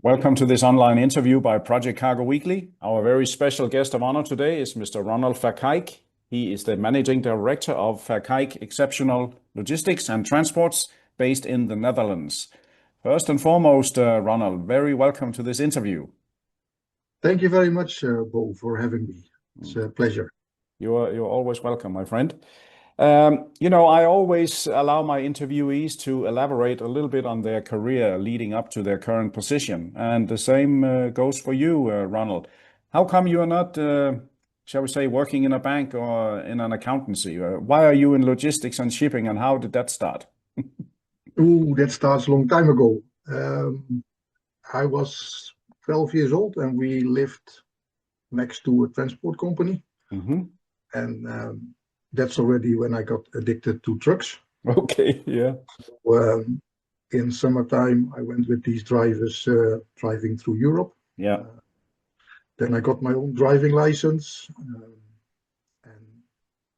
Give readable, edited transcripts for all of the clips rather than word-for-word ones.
Welcome to this online interview by Project Cargo Weekly. Our very special guest of honor today is Mr. Ronald Verkaik. He is the Managing Director of Verkaik Exceptional Logistics and Transports based in the Netherlands. First and foremost, Ronald, very welcome to this interview. Thank you very much, Bo, for having me. It's a pleasure. You're always welcome, my friend. I always allow my interviewees to elaborate a little bit on their career leading up to their current position. And the same goes for you, Ronald. How come you are not, shall we say, working in a bank or in an accountancy? Why are you in logistics and shipping, and how did that start? Ooh, that starts a long time ago. I was 12 years old and we lived next to a transport company. And that's already when I got addicted to trucks. Okay, yeah. In summertime, I went with these drivers driving through Europe. Yeah. Then I got my own driving license and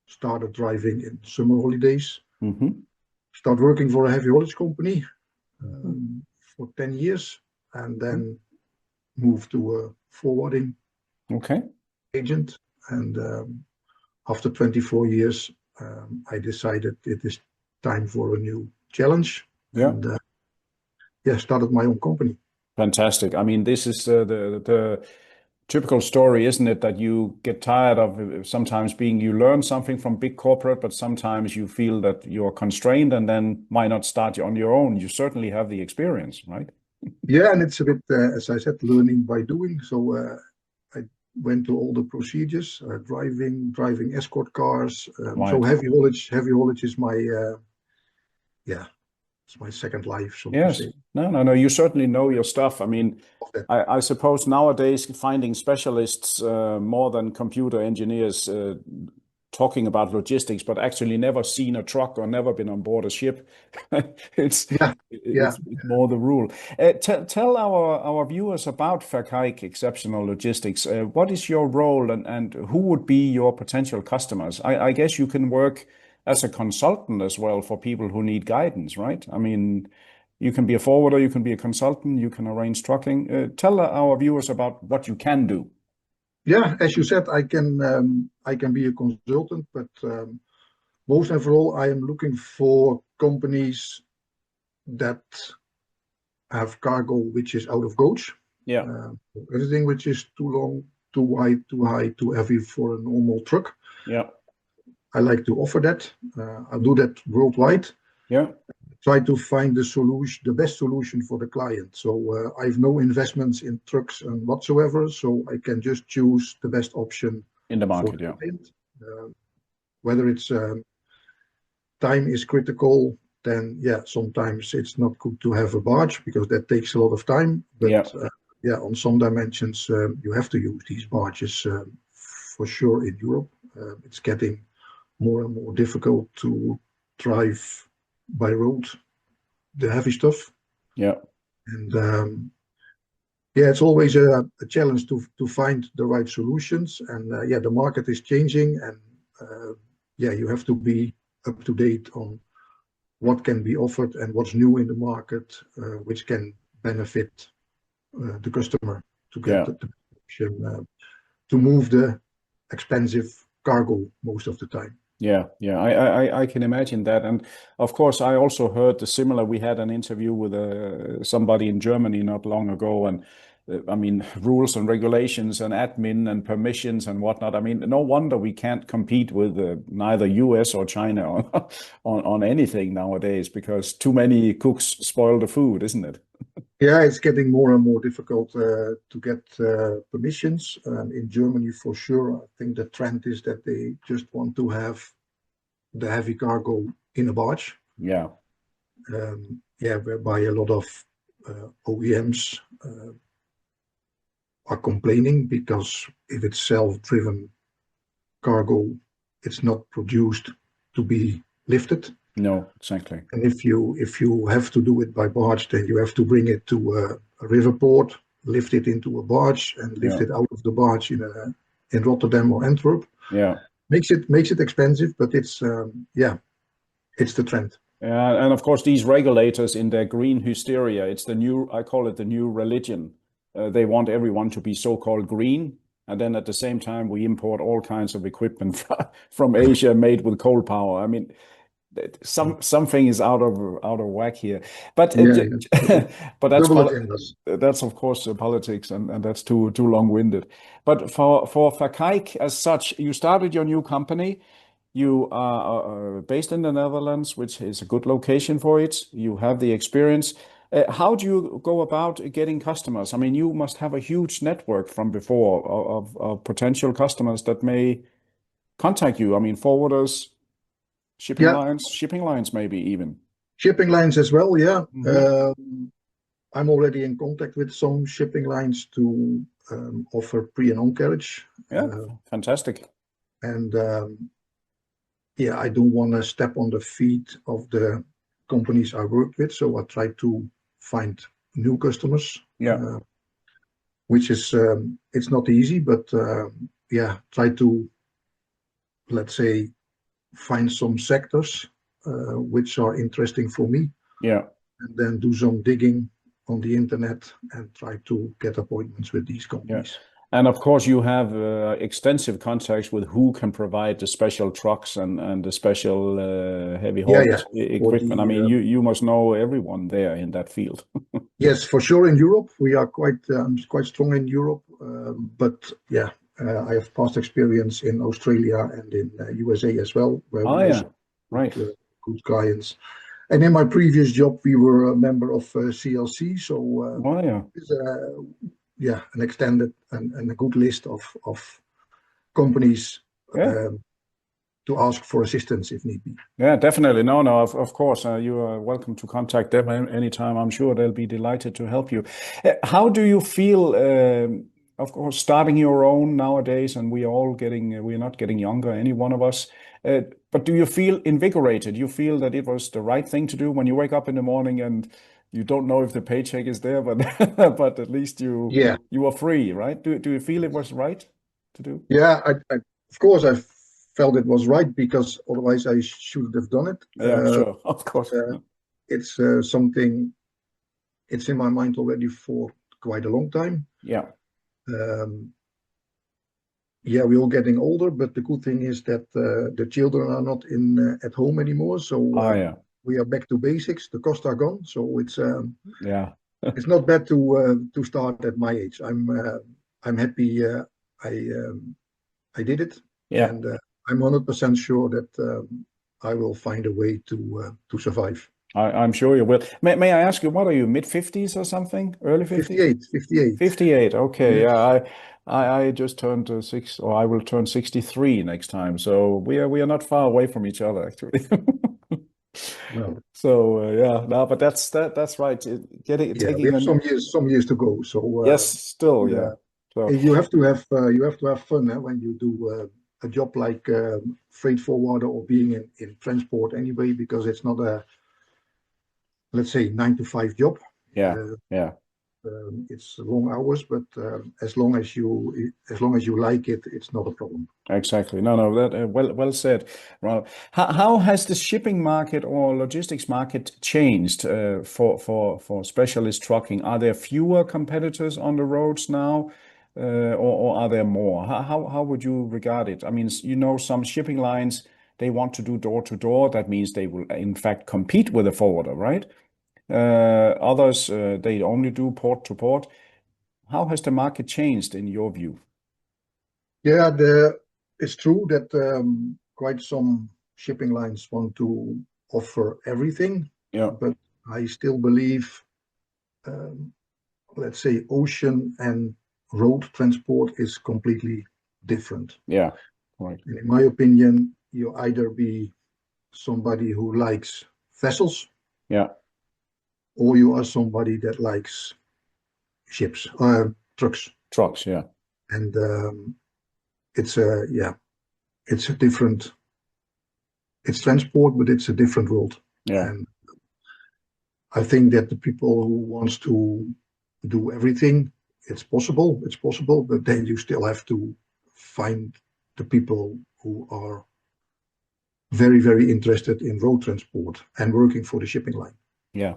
started driving in summer holidays. Started working for a heavy haulage company for 10 years and then moved to a forwarding agent. And after 24 years, I decided it is time for a new challenge. Yeah. And started my own company. Fantastic. I mean, this is the typical story, isn't it? That you get tired of sometimes you learn something from big corporate, but sometimes you feel that you're constrained and then why not start on your own? You certainly have the experience, right? Yeah, and it's a bit, as I said, learning by doing. So I went to all the procedures, driving escort cars. Right. So heavy haulage is my, it's my second life. So yes. To say. No. You certainly know your stuff. I mean, I suppose nowadays finding specialists more than computer engineers talking about logistics, but actually never seen a truck or never been on board a ship. It's more the rule. Tell our viewers about Verkaik Exceptional Logistics. What is your role and who would be your potential customers? I guess you can work as a consultant as well for people who need guidance, right? I mean, you can be a forwarder, you can be a consultant, you can arrange trucking. Tell our viewers about what you can do. Yeah, as you said, I can be a consultant, but most of all, I am looking for companies that have cargo which is out of gauge. Yeah. Everything which is too long, too wide, too high, too heavy for a normal truck. Yeah. I like to offer that. I'll do that worldwide. Yeah. Try to find the best solution for the client. So I have no investments in trucks and whatsoever, so I can just choose the best option in the market. For the client. Whether it's time is critical, then sometimes it's not good to have a barge because that takes a lot of time. But on some dimensions, you have to use these barges for sure in Europe. It's getting more and more difficult to drive by road the heavy stuff. Yeah. And it's always a challenge to find the right solutions. And the market is changing, and you have to be up to date on what can be offered and what's new in the market, which can benefit the customer to get the option to move the expensive cargo most of the time. Yeah, I can imagine that. And of course, I also heard the similar. We had an interview with somebody in Germany not long ago, and I mean, rules and regulations and admin and permissions and whatnot. I mean, no wonder we can't compete with neither US or China on anything nowadays because too many cooks spoil the food, isn't it? Yeah, it's getting more and more difficult to get permissions. In Germany, for sure, I think the trend is that they just want to have the heavy cargo in a barge. Yeah. Whereby a lot of OEMs are complaining because if it's self-driven cargo, it's not produced to be lifted. No, exactly. And if you have to do it by barge, then you have to bring it to a river port, lift it into a barge, and lift it out of the barge in Rotterdam or Antwerp. Yeah, makes it expensive, but it's the trend. Yeah, and of course, these regulators in their green hysteria, it's the new, I call it the new religion. They want everyone to be so-called green. And then at the same time, we import all kinds of equipment from Asia made with coal power. I mean, something is out of whack here. But Yeah, yeah. but Double agendas. that's of course politics, and that's too long-winded. But for Verkaik as such, you started your new company. You are based in the Netherlands, which is a good location for it. You have the experience. How do you go about getting customers? I mean, you must have a huge network from before of potential customers that may contact you. I mean, forwarders, Yeah, shipping lines, maybe even. shipping lines as well. Yeah. Hmm. I'm already in contact with some shipping lines to offer pre and on carriage. Yeah, fantastic. And yeah, I don't want to step on the feet of the companies I work with. So I try to find new customers, Yeah, which is, it's not easy, but yeah, try to, let's say, find some sectors which are interesting for me, yeah. and then do some digging on the internet and try to get appointments with these Yeah. companies. And of course, you have extensive contacts with who can provide the special trucks and the special heavy Yeah, yeah. haulage For equipment. I the mean, you must know everyone there in that field. yes, for sure in Europe we are quite strong in Europe, but yeah, I have past experience in Australia and in USA as well, where Oh we yeah, also right. good clients. And in my previous job, we were a member of CLC, so Oh yeah. it's yeah, an extended and a good list of companies Yeah. to ask for assistance if need be. Yeah, definitely. No, no, of course. You are welcome to contact them anytime. I'm sure they'll be delighted to help you. How do you feel, of course, starting your own nowadays, and we're not getting younger, any one of us. But do you feel invigorated? You feel that it was the right thing to do when you wake up in the morning and you don't know if the paycheck is there, but but at least Yeah, you are free, right? Do you feel it was right to do? yeah. Of course, I felt it was right because otherwise I shouldn't have done it. Yeah, sure, of course. Uh, it's something. It's in my mind already for quite a long time. Yeah. Um, yeah, we're all getting older, but the good thing is that the children are not in at home anymore, so Oh yeah. we are back to basics. The costs are gone, so Yeah. it's not bad to start at my age. I'm happy I did it, Yeah. and I'm 100% sure that I will find a way to survive. I'm sure you will. May I ask you, what are you, mid-50s or something? Early 50s? 58, 58. 58. Okay. Yes. Yeah, I just turned six, or I will turn 63 next time. So we are not far away from each other, actually. No. So yeah, no, but that's right. Yeah, we Taking have some years to go. So yes, still, yeah. yeah, So you have to have fun when you do a job like freight forwarder or being in transport anyway, because it's not a, let's say, 9 to 5 job. yeah, Uh, yeah. it's long hours, but as long as you like it, it's not a problem. Exactly. No, no, that well said, Ronald. How has the shipping market or logistics market changed for specialist trucking? Are there fewer competitors on the roads now, or are there more? How would you regard it? I mean, some shipping lines, they want to do door to door. That means they will in fact compete with a forwarder, right? Others, they only do port to port. How has the market changed in your view? Yeah, it's true that quite some shipping lines want to offer everything, Yeah, but I still believe, um, let's say, ocean and road transport is completely different. yeah, right. And in my opinion, you either be somebody who likes vessels, Yeah. or you are somebody that likes ships, trucks. Trucks, yeah. And yeah, it's a different, it's transport, but it's a different world. Yeah, And I think that the people who wants to do everything, it's possible, but then you still have to find the people who are very, very interested in road transport and working for the shipping line. Yeah.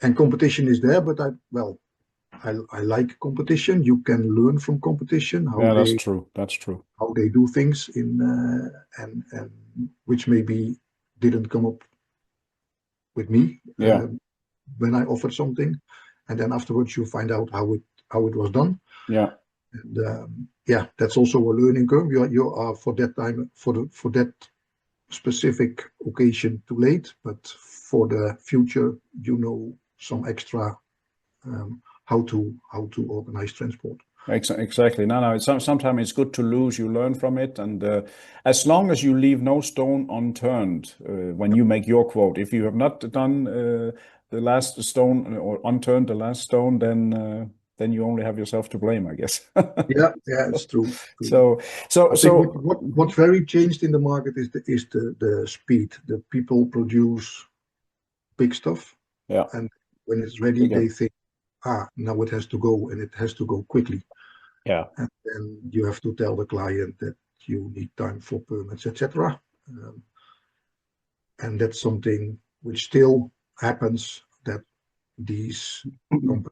And competition is there, but I like competition. You can learn from competition That's true. That's true. How they do things and which maybe didn't come up with me when I offered something, and then afterwards you find out how it was done. Yeah. And that's also a learning curve. You are for that time for that specific occasion too late, but for the future, some extra how to organize transport. Exactly. No. Sometimes it's good to lose. You learn from it, and as long as you leave no stone unturned when you make your quote. If you have not done the last stone or unturned the last stone, then you only have yourself to blame, I guess. Yeah, it's true. So what very changed in the market is the speed. The people produce big stuff, and when it's ready, they think, now it has to go, and it has to go quickly. Yeah. And then you have to tell the client that you need time for permits, etc. And that's something which still happens, that these companies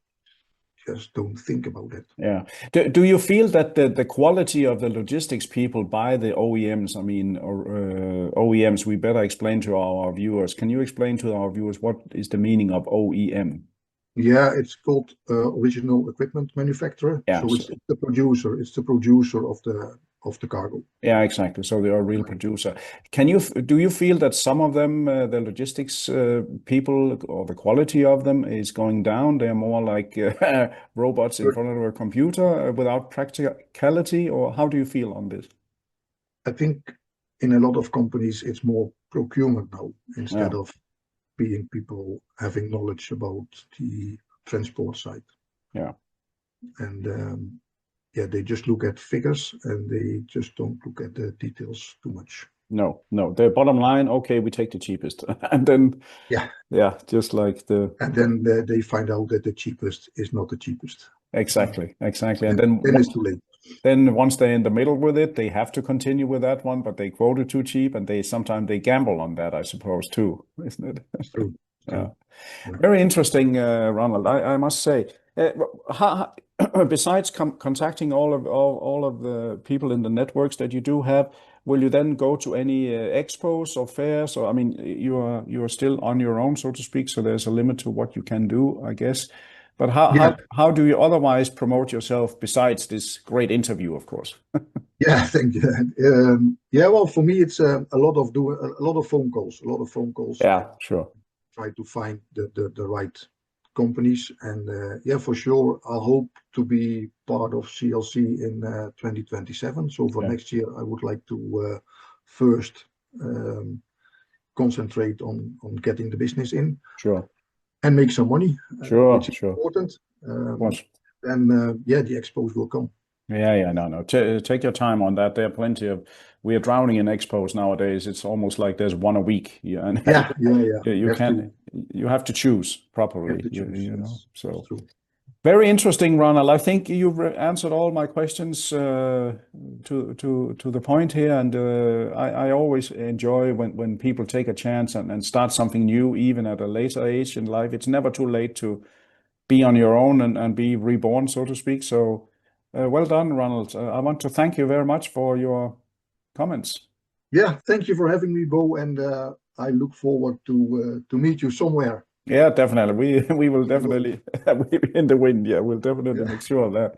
just don't think about it. Yeah. Do you feel that the quality of the logistics people by the OEMs, OEMs, we better explain to our viewers. Can you explain to our viewers what is the meaning of OEM? Yeah, it's called original equipment manufacturer. Yeah, so it's the producer. It's the producer of the cargo. Yeah, exactly. So they are a real producer. Do you feel that some of them, the logistics people, or the quality of them is going down? They're more like robots in front of a computer without practicality, or how do you feel on this? I think in a lot of companies it's more procurement now instead of being people having knowledge about the transport side. Yeah. And they just look at figures and they just don't look at the details too much. No. The bottom line, okay, we take the cheapest. And then, just like And then they find out that the cheapest is not the cheapest. Exactly. And then it's too late. Then once they're in the middle with it, they have to continue with that one, but they quote it too cheap, and sometimes they gamble on that, I suppose, too, isn't it? It's true. Yeah. Very interesting, Ronald. I must say, besides contacting all of the people in the networks that you do have, will you then go to any expos or fairs? Or I mean, you are still on your own, so to speak. So there's a limit to what you can do, I guess. But how do you otherwise promote yourself besides this great interview, of course? Yeah, thank you. Well, for me, it's a lot of phone calls. Yeah, sure. Try to find the right companies, and for sure, I hope to be part of CLC in 2027. So for next year, I would like to first concentrate on getting the business in. Sure. And make some money, which is important. And the expos will come. No. Take your time on that. There are plenty of. We are drowning in expos nowadays. It's almost like there's one a week. You have to choose properly. You know. So very interesting, Ronald. I think you've answered all my questions to the point here, and I always enjoy when people take a chance and start something new, even at a later age in life. It's never too late to be on your own and be reborn, so to speak. So well done, Ronald. I want to thank you very much for your comments. Yeah, thank you for having me, Bo, and I look forward to meet you somewhere. Yeah, definitely. We will definitely in the wind. Yeah, we'll definitely make sure of that.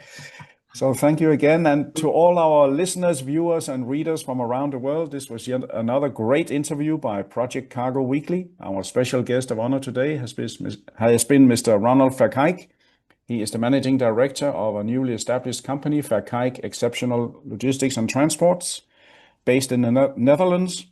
So thank you again. And to all our listeners, viewers, and readers from around the world, this was yet another great interview by Project Cargo Weekly. Our special guest of honor today has been Mr. Ronald Verkaik. He is the managing director of a newly established company, Verkaik Exceptional Logistics and Transports, based in the Netherlands,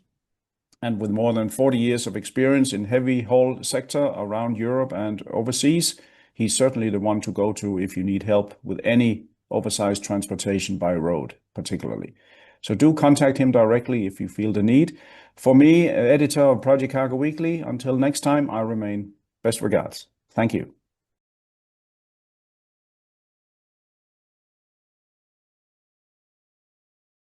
and with more than 40 years of experience in heavy haul sector around Europe and overseas. He's certainly the one to go to if you need help with any oversized transportation by road, particularly. So do contact him directly if you feel the need. For me, editor of Project Cargo Weekly, until next time, I remain best regards. Thank you.